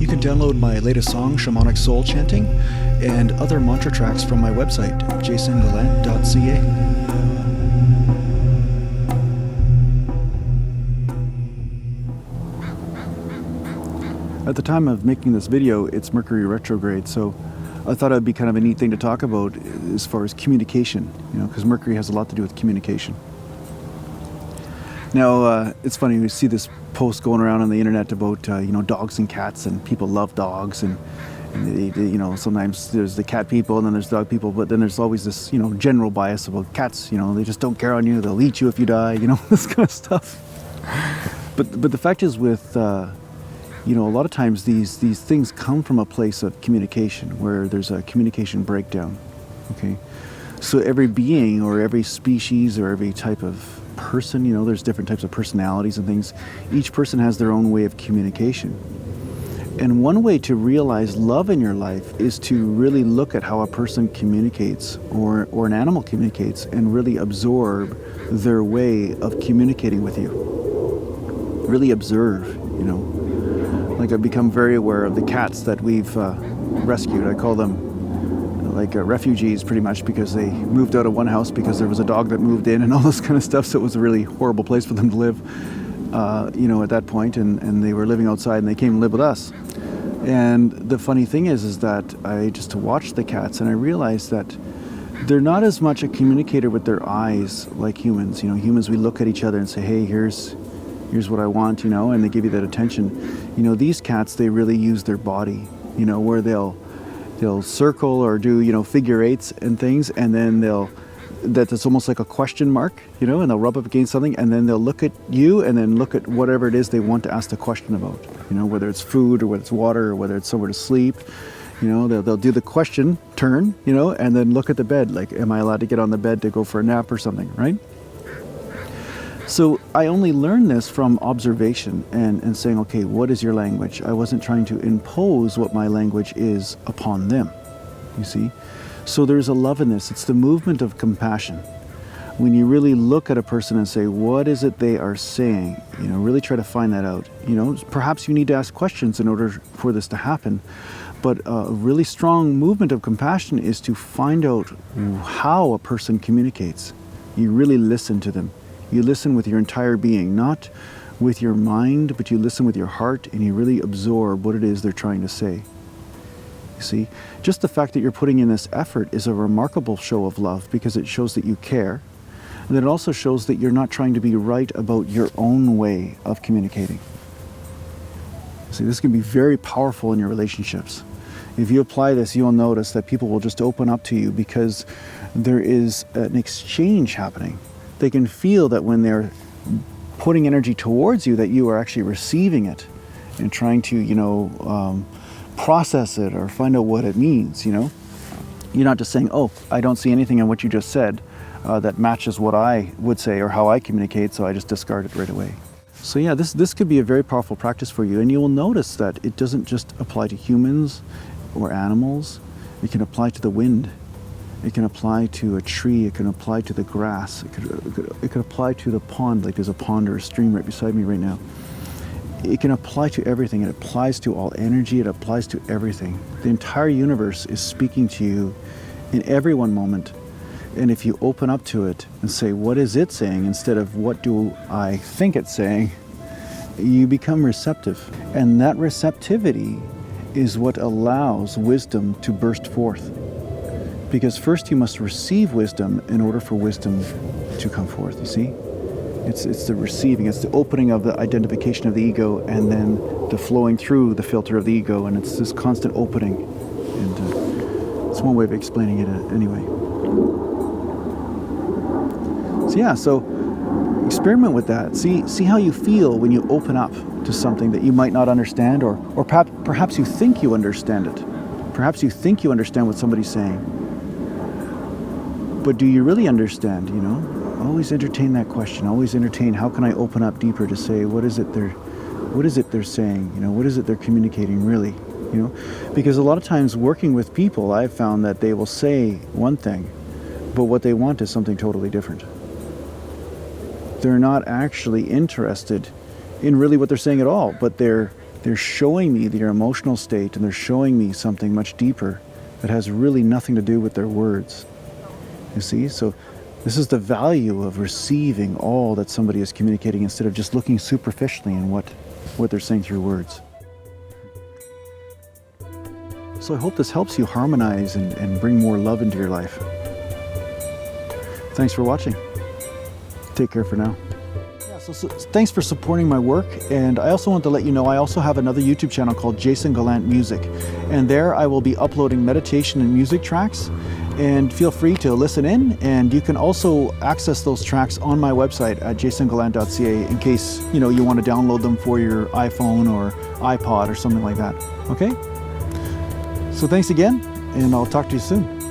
You can download my latest song, Shamanic Soul Chanting, and other mantra tracks from my website, JasonGallant.ca. At the time of making this video, it's Mercury retrograde, so I thought it would be kind of a neat thing to talk about as far as communication, because Mercury has a lot to do with communication. Now, it's funny, we see this post going around on the internet about, dogs and cats, and people love dogs, and they, sometimes there's the cat people and then there's dog people, but then there's always this, general bias about cats, they just don't care on you, they'll eat you if you die, this kind of stuff. But the fact is with, a lot of times these things come from a place of communication where there's a communication breakdown, okay? So every being or every species or every type of person, there's different types of personalities and things. Each person has their own way of communication. And one way to realize love in your life is to really look at how a person communicates or an animal communicates and really absorb their way of communicating with you. Really observe, Like I've become very aware of the cats that we've rescued. I call them refugees pretty much because they moved out of one house because there was a dog that moved in and all this kind of stuff. So it was a really horrible place for them to live, at that point. And they were living outside and they came and lived with us. And the funny thing is that I just watched the cats and I realized that they're not as much a communicator with their eyes like humans. Humans, we look at each other and say, hey, here's what I want, and they give you that attention. These cats, they really use their body, where they'll circle or do, figure eights and things, and then that's almost like a question mark, and they'll rub up against something, and then they'll look at you and then look at whatever it is they want to ask the question about, whether it's food or whether it's water or whether it's somewhere to sleep. They'll do the question turn, and then look at the bed, like, am I allowed to get on the bed to go for a nap or something, right? So I only learned this from observation and saying, okay, what is your language? I wasn't trying to impose what my language is upon them, you see? So there's a love in this. It's the movement of compassion. When you really look at a person and say, what is it they are saying? Really try to find that out. Perhaps you need to ask questions in order for this to happen. But a really strong movement of compassion is to find out how a person communicates. You really listen to them. You listen with your entire being, not with your mind, but you listen with your heart and you really absorb what it is they're trying to say. You see, just the fact that you're putting in this effort is a remarkable show of love because it shows that you care. And it also shows that you're not trying to be right about your own way of communicating. See, this can be very powerful in your relationships. If you apply this, you'll notice that people will just open up to you because there is an exchange happening. They can feel that when they're putting energy towards you, that you are actually receiving it and trying to, process it or find out what it means, You're not just saying, oh, I don't see anything in what you just said that matches what I would say or how I communicate, so I just discard it right away. So yeah, this could be a very powerful practice for you. And you will notice that it doesn't just apply to humans or animals. It can apply to the wind. It can apply to a tree, it can apply to the grass, it could apply to the pond, like there's a pond or a stream right beside me right now. It can apply to everything. It applies to all energy, it applies to everything. The entire universe is speaking to you in every one moment. And if you open up to it and say, what is it saying, instead of what do I think it's saying, you become receptive. And that receptivity is what allows wisdom to burst forth. Because first you must receive wisdom in order for wisdom to come forth, you see? It's the receiving, it's the opening of the identification of the ego and then the flowing through the filter of the ego, and it's this constant opening. And it's one way of explaining it anyway. So experiment with that. See how you feel when you open up to something that you might not understand, or perhaps you think you understand it. Perhaps you think you understand what somebody's saying. But do you really understand, Always entertain that question. Always entertain, how can I open up deeper to say, what is it they're saying? What is it they're communicating really? Because a lot of times working with people, I've found that they will say one thing, but what they want is something totally different. They're not actually interested in really what they're saying at all, but they're they're showing me their emotional state, and they're showing me something much deeper that has really nothing to do with their words. You see? So this is the value of receiving all that somebody is communicating instead of just looking superficially in what they're saying through words. So I hope this helps you harmonize and bring more love into your life. Thanks for watching. Take care for now. Yeah, so thanks for supporting my work. And I also want to let you know I also have another YouTube channel called Jason Gallant Music. And there I will be uploading meditation and music tracks. And feel free to listen in, and you can also access those tracks on my website at jasongallant.ca in case you want to download them for your iPhone or iPod or something like that. Okay? So thanks again, and I'll talk to you soon.